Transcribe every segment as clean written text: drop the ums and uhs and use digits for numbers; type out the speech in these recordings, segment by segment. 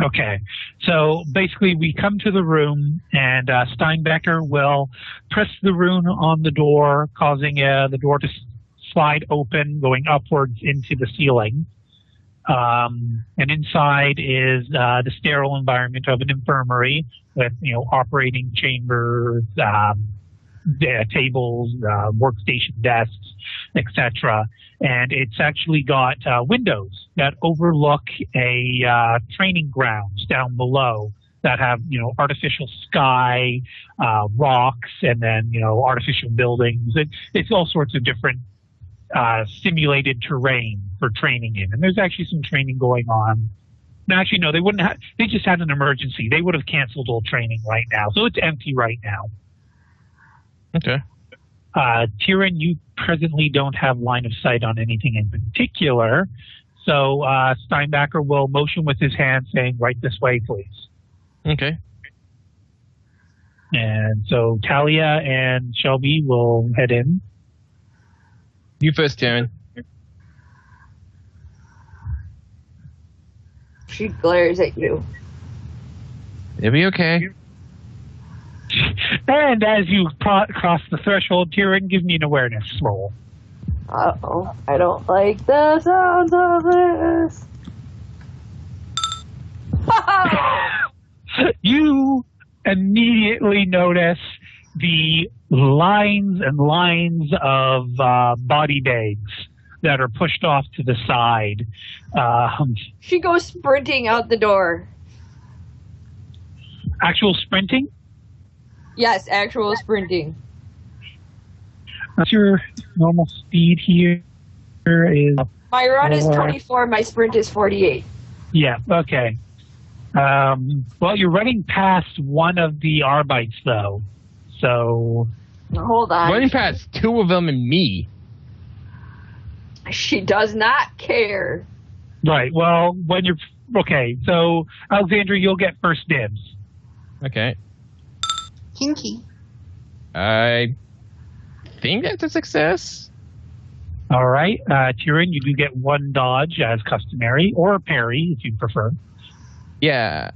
Okay, so basically we come to the room, and Steinbecker will press the rune on the door, causing the door to slide open, going upwards into the ceiling. And inside is the sterile environment of an infirmary with, operating chambers, tables, workstation desks, etc. And it's actually got windows that overlook a training grounds down below that have, artificial sky, rocks, and then, artificial buildings. It's all sorts of different simulated terrain for training in. And there's actually some training going on. No, actually, no, they wouldn't have. They just had an emergency. They would have canceled all training right now. So it's empty right now. Okay. Tyrion, you presently don't have line of sight on anything in particular. So Steinbacher will motion with his hand saying, right this way, please. Okay. And so Talia and Shelby will head in. You first, Tyrion. She glares at you. It'll be okay. And as you cross the threshold, Tyrion, give me an awareness roll. Uh-oh. I don't like the sounds of this. You immediately notice the lines and lines of body bags that are pushed off to the side. She goes sprinting out the door. Actual sprinting? Yes, actual sprinting. What's your normal speed here? My run is 24, my sprint is 48. Yeah, okay. Well, you're running past one of the Arbites, though. So... Hold on. Running past two of them and me. She does not care. Right, well, when you're... Okay, so, Alexandra, you'll get first dibs. Okay. Kinky. I think that's a success. All right. Tyrion, you do get one dodge as customary, or a parry if you prefer. Yeah.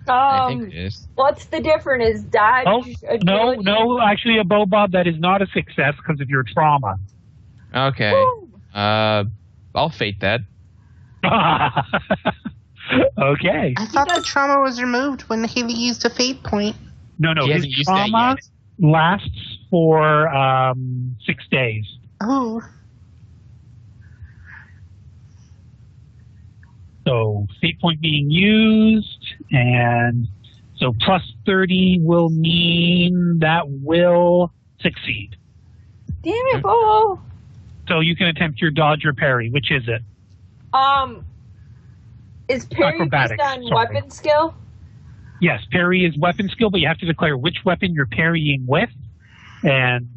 I think it is. What's the difference? Is dodge? No, actually a bow bob, that is not a success because of your trauma. Okay. I'll fate that. Okay. I thought the trauma was removed when Haley used a fate point. No, his trauma lasts for 6 days. Oh. So fate point being used, and so plus 30 will mean that will succeed. Damn it, Bo. So you can attempt your dodge or parry. Which is it? Is parry based on weapon skill? Yes, parry is weapon skill, but you have to declare which weapon you're parrying with. And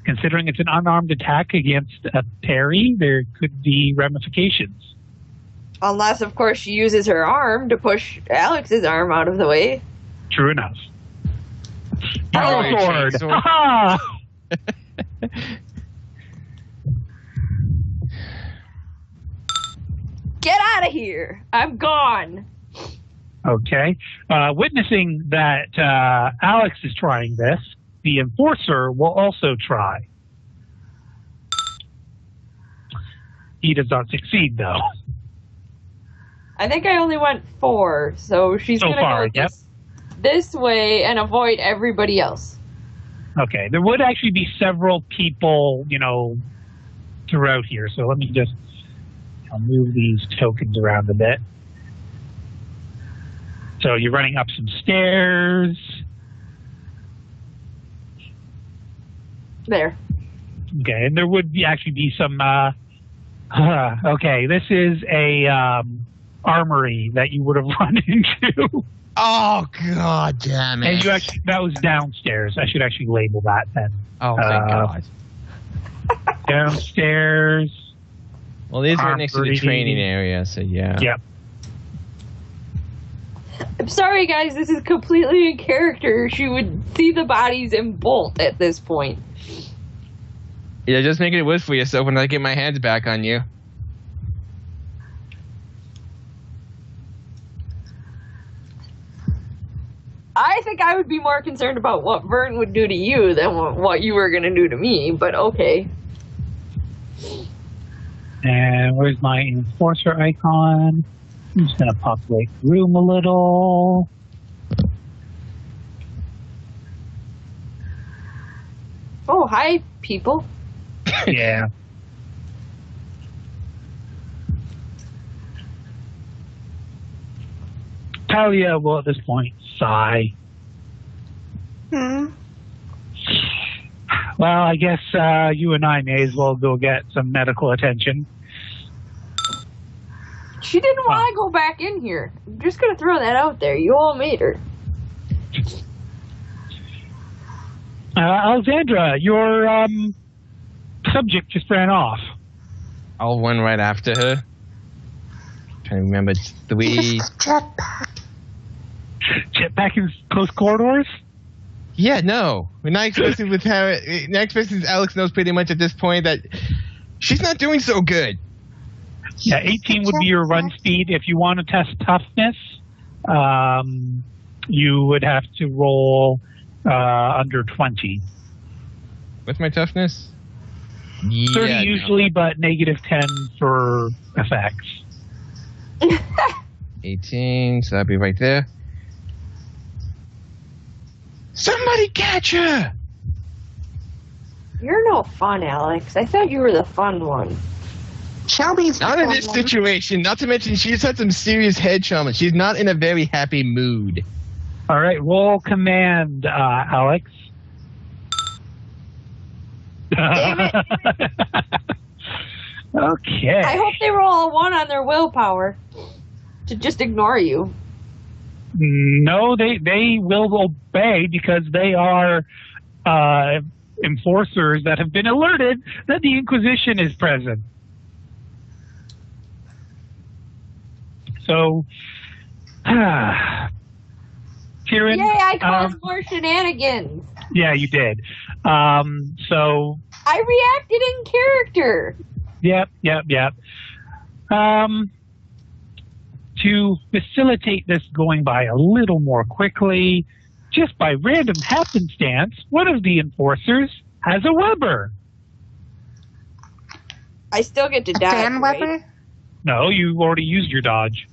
considering it's an unarmed attack against a parry, there could be ramifications. Unless, of course, she uses her arm to push Alex's arm out of the way. True enough. Sword. Get out of here! I'm gone. Okay. Witnessing that Alex is trying this, the enforcer will also try. He does not succeed, though. I think I only went 4, so she's going to go this way and avoid everybody else. Okay. There would actually be several people, throughout here, so let me just move these tokens around a bit. So you're running up some stairs. There. Okay, and there would actually be some... okay, this is a armory that you would have run into. Oh, God damn it. And that was downstairs. I should actually label that then. Oh, thank God. Downstairs. Well, it is right next to the training area, so yeah. Yep. I'm sorry, guys. This is completely in character. She would see the bodies and bolt at this point. Yeah, just making it worse for yourself when I get my hands back on you. I think I would be more concerned about what Vern would do to you than what you were going to do to me, but okay. And where's my enforcer icon? I'm just going to populate the room a little. Oh, hi, people. Yeah. Talia will at this point sigh. Hmm. Well, I guess you and I may as well go get some medical attention. She didn't want to go back in here. I'm just going to throw that out there. You all made her. Alexandra, your subject just ran off. I'll run right after her. Trying to remember 3. Jetpack in close corridors? Yeah, no. We're not expecting with her. Not expecting Alex knows pretty much at this point that she's not doing so good. Yeah, 18 would be your run speed. If you want to test toughness, you would have to roll under 20. What's my toughness? 30 usually, but negative 10 for effects. 18, so that'd be right there. Somebody catch her! You're no fun, Alex. I thought you were the fun one. Shelby's not in this situation. Not to mention, she's had some serious head trauma. She's not in a very happy mood. All right, roll command, Alex. Damn it. Okay. I hope they roll a 1 on their willpower to just ignore you. No, they will obey because they are enforcers that have been alerted that the Inquisition is present. So, Tyrion... Yay, I caused more shenanigans. Yeah, you did. So... I reacted in character. Yep. To facilitate this going by a little more quickly, just by random happenstance, one of the enforcers has a Weber. I still get to dodge, Dan right? Weber? No, you already used your dodge.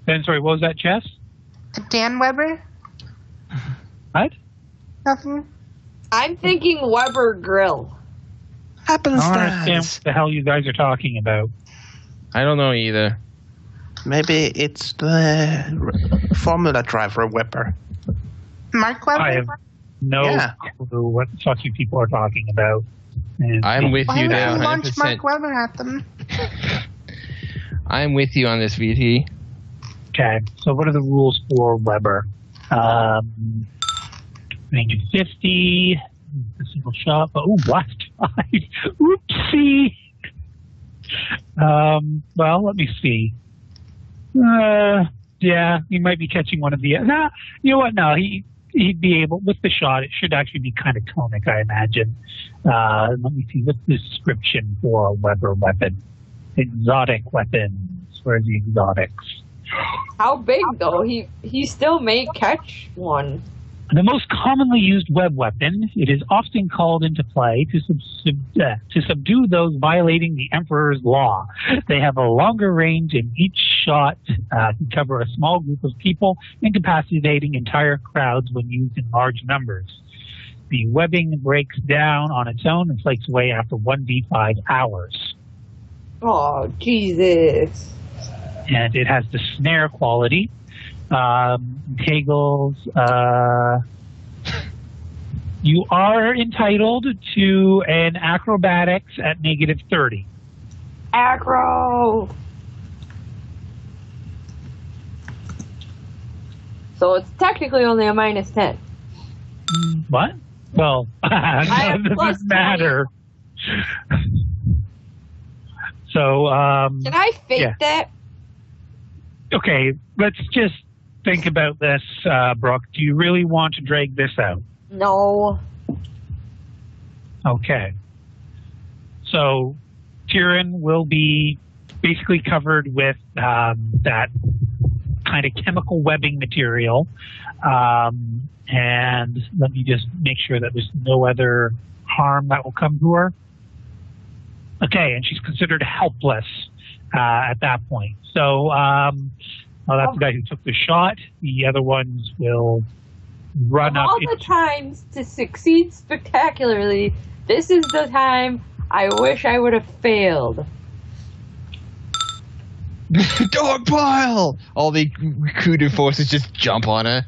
Then, sorry, what was that, Chess? Dan Weber? What? Nothing. I'm thinking Weber Grill. I don't understand what the hell you guys are talking about. I don't know either. Maybe it's the Formula Driver Weber. Mark Weber? I have no clue what the fuck you people are talking about. And I'm with you there, Why don't you launch 100%. Mark Weber at them? I'm with you on this, VT. Okay, so what are the rules for Weber? Range of 50, a single shot, but blast 5. Oopsie. Well, let me see. Yeah, he might be catching one of the... Nah, you know what? No, he'd be able... With the shot, it should actually be kind of tonic, I imagine. Let me see. What's the description for a Weber weapon? Exotic weapons. Where's the exotics? How big, though? He still may catch one. The most commonly used web weapon, it is often called into play to subdue those violating the Emperor's law. They have a longer range, and each shot can cover a small group of people, incapacitating entire crowds when used in large numbers. The webbing breaks down on its own and flakes away after 1d5 hours. Oh, Jesus. And it has the snare quality. Tagles, you are entitled to an acrobatics at negative 30. Acro! So it's technically only a minus 10. What? Well, it doesn't matter. So, can I fake that? Okay, let's just think about this, Brooke. Do you really want to drag this out? No. Okay. So, Tyrion will be basically covered with that kind of chemical webbing material. And let me just make sure that there's no other harm that will come to her. Okay, and she's considered helpless at that point. So that's the guy who took the shot. The other ones will run up. All the times to succeed spectacularly, this is the time I wish I would have failed. Dog pile! All the recruited forces just jump on her.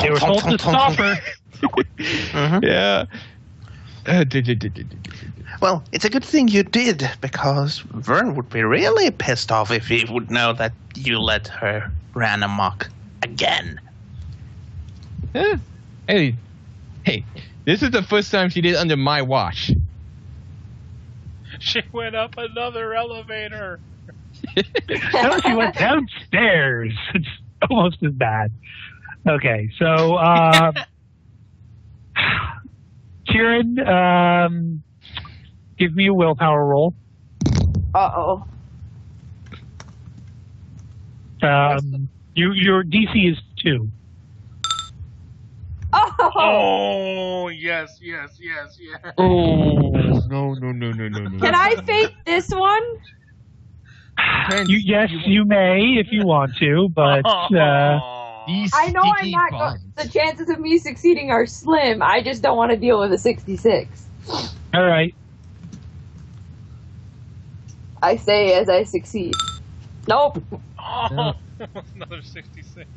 They were told to stop her. Yeah. Well, it's a good thing you did, because Vern would be really pissed off if he would know that you let her run amok again. Hey, this is the first time she did under my watch. She went up another elevator. No, she went downstairs. It's almost as bad. Okay, so Kieran, give me a willpower roll. Uh-oh. Your DC is 2. Oh, yes. Oh, no. Can I fake this one? Yes, you may if you want to, but I know I'm not. The chances of me succeeding are slim. I just don't want to deal with a 66. All right. I say as I succeed. Nope. Oh, another 66.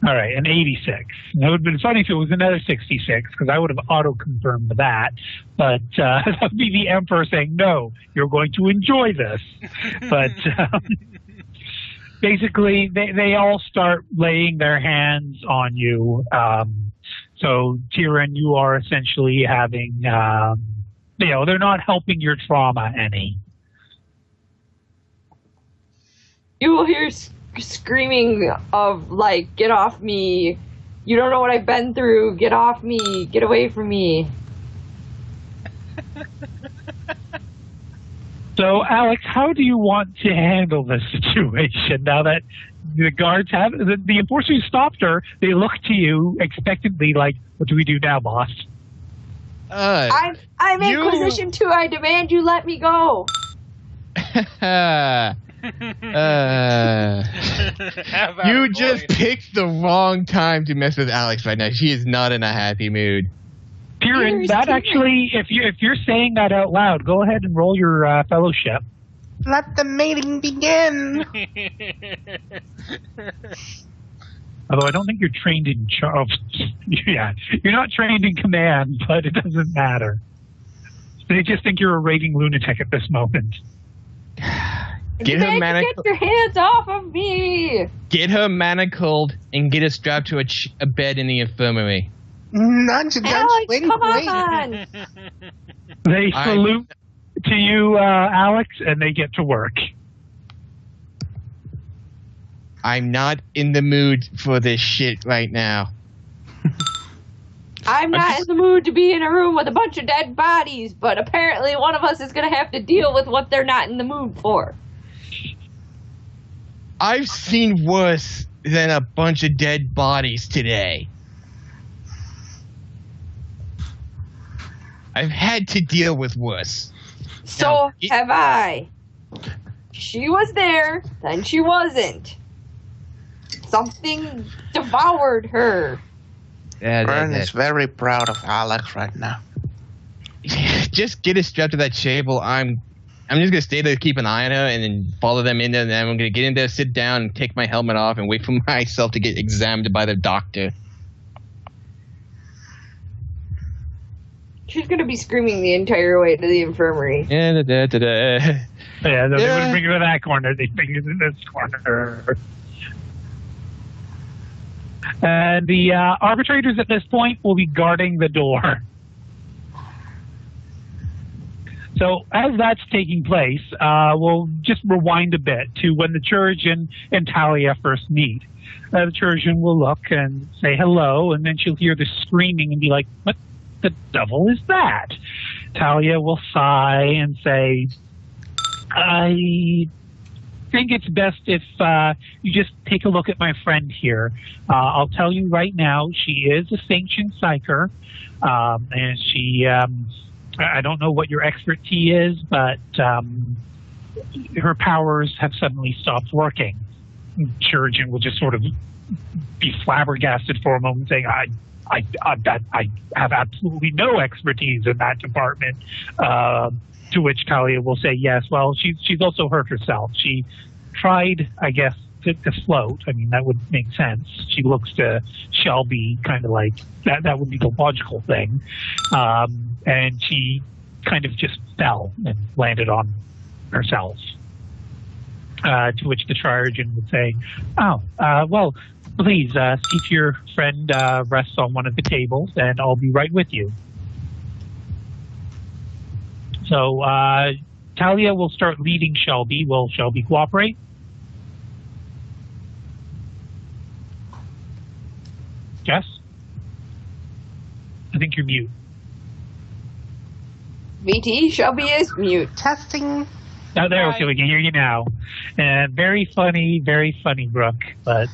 All right, an 86. It would have been funny if it was another 66, because I would have auto-confirmed that. But that would be the Emperor saying, no, you're going to enjoy this. But basically, they all start laying their hands on you. So, Tyrion, you are essentially having, they're not helping your trauma any. You will hear screaming of, like, get off me. You don't know what I've been through. Get off me. Get away from me. So, Alex, how do you want to handle this situation now that the guards have the enforcer who stopped her? They look to you expectantly, like, "What do we do now, boss?" I'm in position 2. I demand you let me go. You just picked the wrong time to mess with Alex right now. She is not in a happy mood. Kieran, that actually, if you're saying that out loud, go ahead and roll your fellowship. Let the mating begin. Although I don't think you're trained in yeah, you're not trained in command, but it doesn't matter. They just think you're a raving lunatic at this moment. Get your hands off of me! Get her manacled and get her strapped to a bed in the infirmary. Alex, come on! They salute to you, Alex, and they get to work. I'm not in the mood for this shit right now. I'm not in the mood to be in a room with a bunch of dead bodies, but apparently one of us is going to have to deal with what they're not in the mood for. I've seen worse than a bunch of dead bodies today. I've had to deal with worse. So have I. She was there, then she wasn't. Something devoured her. Vern is very proud of Alex right now. Just get her strapped to that table. I'm just gonna stay there, keep an eye on her, and then follow them in there. And then I'm gonna get in there, sit down, and take my helmet off, and wait for myself to get examined by the doctor. She's gonna be screaming the entire way to the infirmary. Yeah, they wouldn't bring her to that corner. They bring her to this corner. And the arbitrators at this point will be guarding the door. So as that's taking place, we'll just rewind a bit to when the Chirurgeon and Talia first meet. The Chirurgeon will look and say hello, and then she'll hear the screaming and be like, "What the devil is that?" Talia will sigh and say, "I think it's best if you just take a look at my friend here. I'll tell you right now, she is a sanctioned psyker, and she, I don't know what your expertise is, but her powers have suddenly stopped working. Chirurgeon will just sort of be flabbergasted for a moment, saying, I have absolutely no expertise in that department. To which Talia will say, yes, well, she's also hurt herself. She tried, I guess, to float. I mean, that would make sense. She looks to Shelby kind of like, that would be the logical thing. And she kind of just fell and landed on herself. To which the Chirurgeon would say, well, please see if your friend rests on one of the tables, and I'll be right with you. So Talia will start leading Shelby. Will Shelby cooperate? Yes? I think you're mute. VT, Shelby is mute. Testing. Oh, there, okay, we can hear you now. And very funny, Brooke. But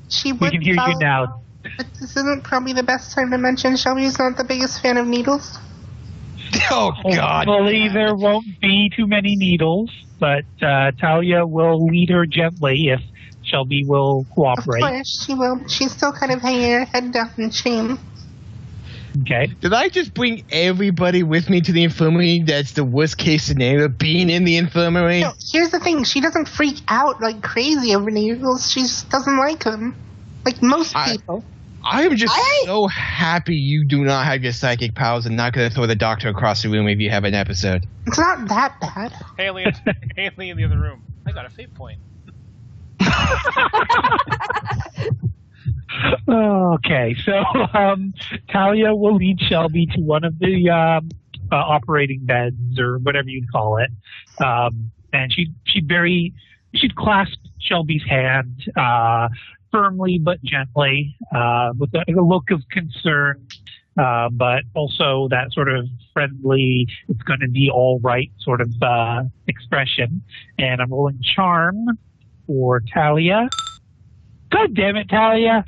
She we would can hear you follow, now. But this isn't probably the best time to mention Shelby's not the biggest fan of needles. Oh, God. Hopefully there won't be too many needles, but Talia will lead her gently if Shelby will cooperate. Of course, she will. She's still kind of hanging her head down in shame. Okay. Did I just bring everybody with me to the infirmary? That's the worst case scenario, being in the infirmary? No, here's the thing. She doesn't freak out like crazy over needles. She just doesn't like them. Like most people. I am just so happy you do not have your psychic powers and not going to throw the doctor across the room if you have an episode. It's not that bad. Haley in the other room. I got a fate point. Okay, so Talia will lead Shelby to one of the operating beds or whatever you'd call it, and she'd clasp Shelby's hand firmly but gently, with a look of concern, but also that sort of friendly, it's going to be all right sort of expression. And I'm rolling charm for Talia. God damn it, Talia!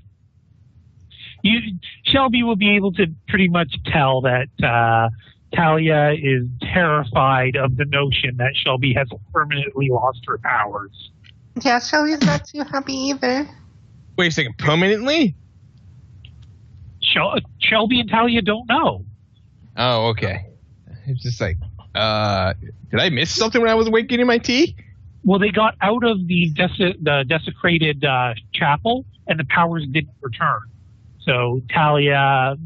Shelby will be able to pretty much tell that Talia is terrified of the notion that Shelby has permanently lost her powers. Yeah, Shelby's not too happy either. Wait a second, permanently? Shelby and Talia don't know. Oh, okay. It's just like, did I miss something when I was awake getting my tea? Well, they got out of the desecrated chapel, and the powers didn't return. So Talia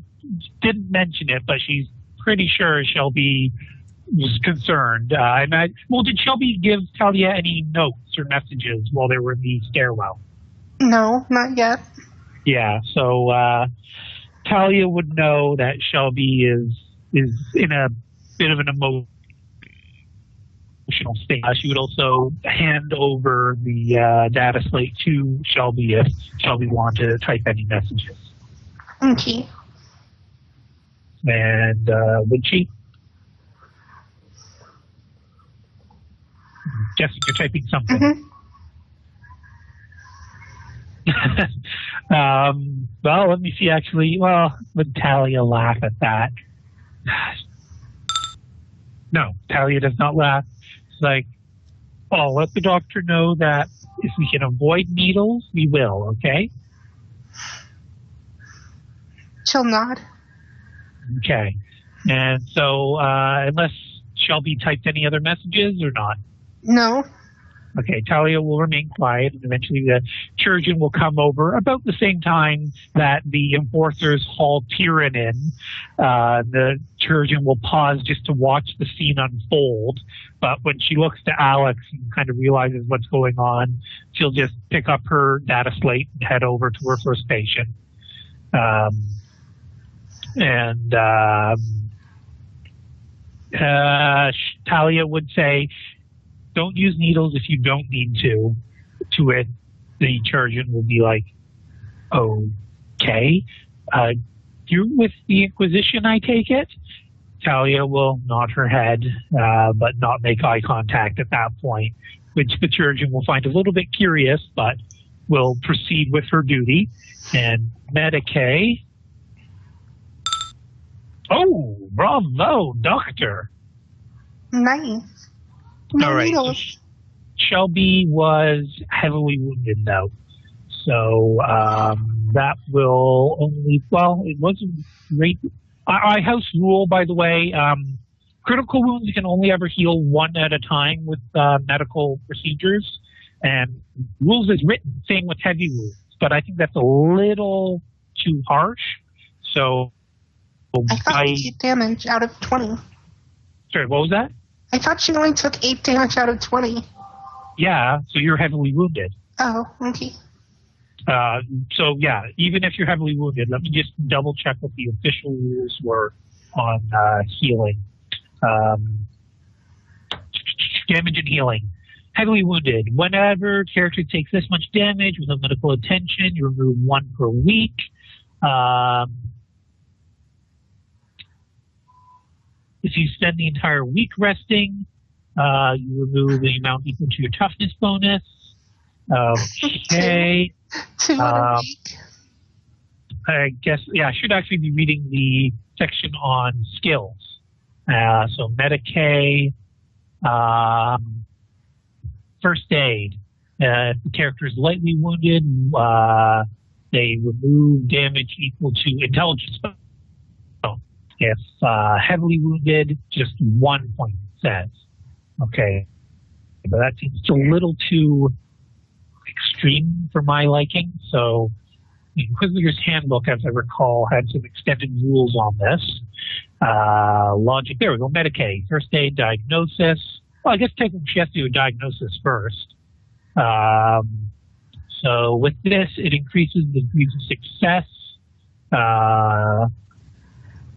didn't mention it, but she's pretty sure Shelby was concerned. Did Shelby give Talia any notes or messages while they were in the stairwell? No, not yet. Yeah, so Talia would know that Shelby is in a bit of an emotional state. She would also hand over the data slate to Shelby if Shelby wanted to type any messages. Okay. And would she? Jessica, you're typing something. Mm-hmm. Well, let me see actually. Well, would Talia laugh at that? No, Talia does not laugh. It's like, oh, let the doctor know that if we can avoid needles, we will, okay? She'll nod. Okay. And so, unless Shelby typed any other messages or not? No. Okay, Talia will remain quiet, and eventually the Chirurgeon will come over about the same time that the enforcers haul Tyrion in. The Chirurgeon will pause just to watch the scene unfold, but when she looks to Alex and kind of realizes what's going on, she'll just pick up her data slate and head over to her first patient. Talia would say, don't use needles if you don't need to. To it, the Chirurgeon will be like, okay. You're with the Inquisition, I take it? Talia will nod her head, but not make eye contact at that point, which the surgeon will find a little bit curious, but will proceed with her duty. And Medicaid. Oh, bravo, doctor. Nice. No All right. needles. Shelby was heavily wounded, though. So that will only, well, it wasn't great. I house rule, by the way, critical wounds can only ever heal one at a time with medical procedures. And rules is written, same with heavy wounds. But I think that's a little too harsh. So I thought 8 damage out of 20. Sorry, what was that? I thought she only took 8 damage out of 20. Yeah, so you're heavily wounded. Oh, okay. So yeah, even if you're heavily wounded, let me just double check what the official rules were on healing. Damage and healing. Heavily wounded. Whenever character takes this much damage with no medical attention, you remove 1 per week. If you spend the entire week resting, you remove the amount equal to your toughness bonus. Okay. 2 a week. I guess, yeah, I should actually be reading the section on skills. So Medicaid, first aid. If the character is lightly wounded, they remove damage equal to intelligence. If heavily wounded, just 1 point, it says. Okay. But that seems a little too extreme for my liking. So the Inquisitor's Handbook, as I recall, had some extended rules on this. Logic, there we go, Medicaid, first aid, diagnosis. Well, I guess technically she has to do a diagnosis first. So with this, it increases the degrees of success.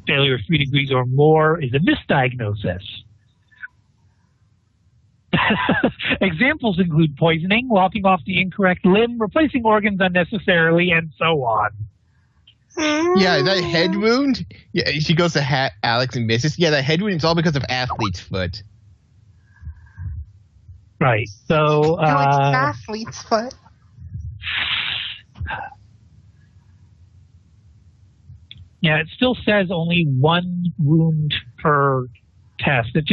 Failure of 3 degrees or more is a misdiagnosis. Examples include poisoning, lopping off the incorrect limb, replacing organs unnecessarily, and so on. Yeah, that head wound. Yeah, she goes to Alex and misses. Yeah, that head wound is all because of athlete's foot. Right. So. No, it's an athlete's foot. Yeah, it still says only 1 wound per test. It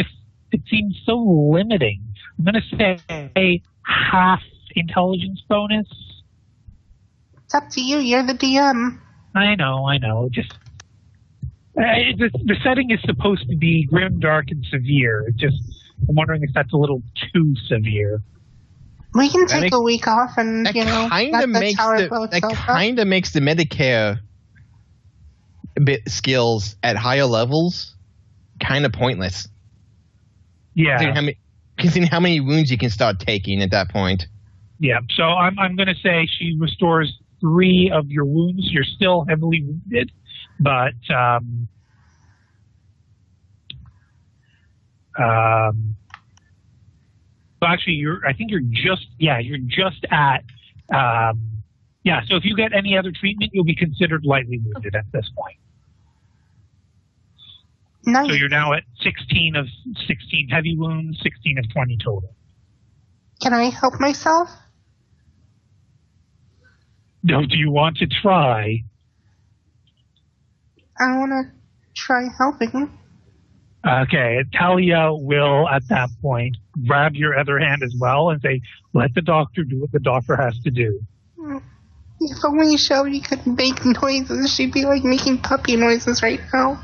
seems so limiting. I'm going to say half intelligence bonus. It's up to you. You're the DM. I know. Just the setting is supposed to be grim, dark, and severe. I'm wondering if that's a little too severe. We can take a week off and, That kind of makes the Medicare bit skills at higher levels kind of pointless. Yeah. Considering how many wounds you can start taking at that point. Yeah. So I'm going to say she restores 3 of your wounds. You're still heavily wounded, but actually I think you're just at so if you get any other treatment, you'll be considered lightly wounded at this point. Nice. So you're now at 16 of 16 heavy wounds, 16 of 20 total. Can I help myself? No, do you want to try? I want to try helping. Okay, Talia will, at that point, grab your other hand as well and say, let the doctor do what the doctor has to do. If only Shelby could make noises, she'd be like making puppy noises right now.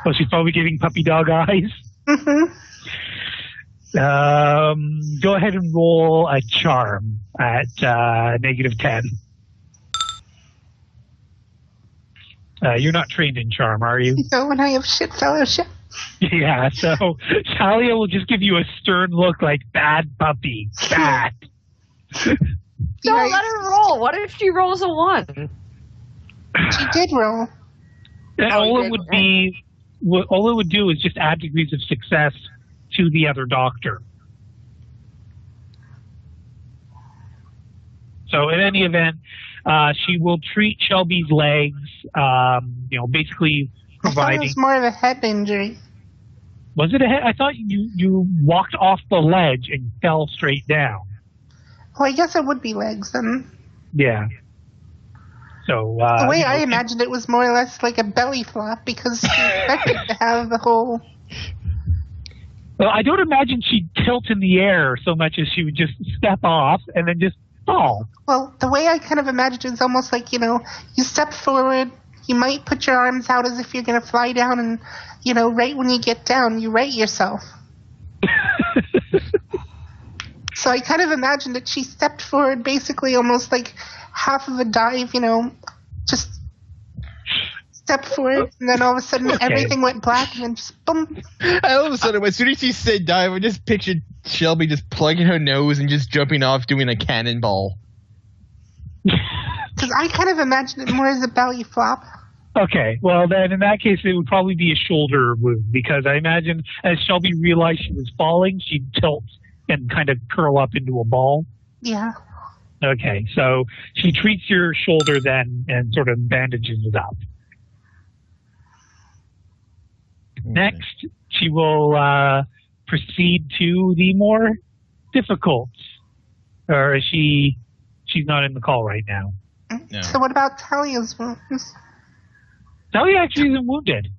Oh, she's probably giving puppy dog eyes? Mm-hmm. Go ahead and roll a charm at -10. You're not trained in charm, are you? No, and I have shit fellowship. Yeah, so Talia will just give you a stern look like, bad puppy, bad. Don't let her roll. What if she rolls a 1? She did roll. All it would do is just add degrees of success to the other doctor. So in any event, she will treat Shelby's legs, basically I thought it was more of a head injury. Was it a head? I thought you walked off the ledge and fell straight down. Well, I guess it would be legs then. Yeah. So the way I imagined it was more or less like a belly flop because she expected to have the whole. Well, I don't imagine she'd tilt in the air so much as she would just step off and then just fall. Well, the way I kind of imagined it is almost like, you step forward, you might put your arms out as if you're going to fly down, and, right when you get down, you right yourself. So I kind of imagined that she stepped forward basically almost like half of a dive, just step forward, and then all of a sudden everything went black, and then just boom. All of a sudden, as soon as she said dive, I just pictured Shelby just plugging her nose and just jumping off doing a cannonball. Because I kind of imagined it more as a belly flop. Okay, well then in that case it would probably be a shoulder wound, because I imagine as Shelby realized she was falling, she'd tilt and kind of curl up into a ball. Yeah. Okay, so she treats your shoulder then and sort of bandages it up. Okay. Next, she will proceed to the more difficult, or is she's not in the call right now. No. So what about Talia's wounds? Talia actually isn't wounded.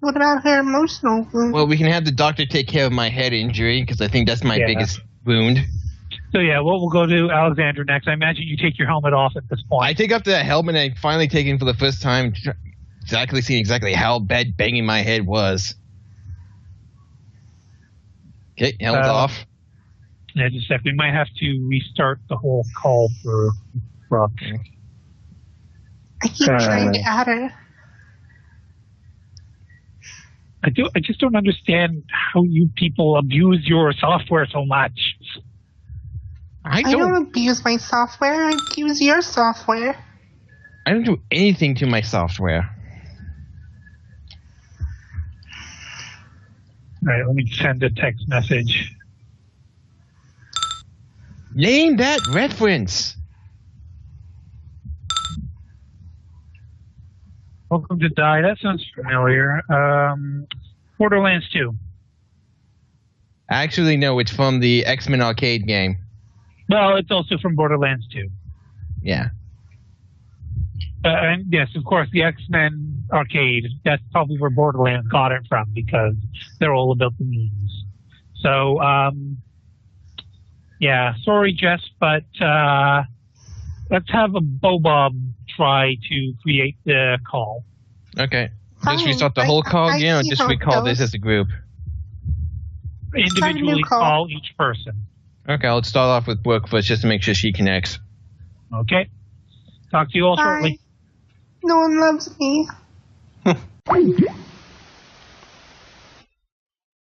What about her emotional wound? Well, we can have the doctor take care of my head injury, because I think that's my biggest wound. So yeah, we'll go to Alexandra next. I imagine you take your helmet off at this point. I take off the helmet and I finally take it for the first time, seeing exactly how bad banging my head was. Okay, helmet's off. Yeah, just a sec. We might have to restart the whole call for Brooke. I keep trying to add her. I just don't understand how you people abuse your software so much. I don't abuse my software. I abuse your software. I don't do anything to my software. All right, let me send a text message. Name that reference. Welcome to Die. That sounds familiar. Borderlands 2. Actually, no, it's from the X-Men arcade game. Well, it's also from Borderlands 2. Yeah. And yes, of course, the X-Men arcade, that's probably where Borderlands got it from, because they're all about the memes. So, yeah, sorry, Jess, but let's have a Bobob try to create the call. Okay. Just restart the whole call again, or just recall this as a group? Individually call each person. Okay, I'll start off with Brooke first, just to make sure she connects. Okay. Talk to you all shortly. No one loves me.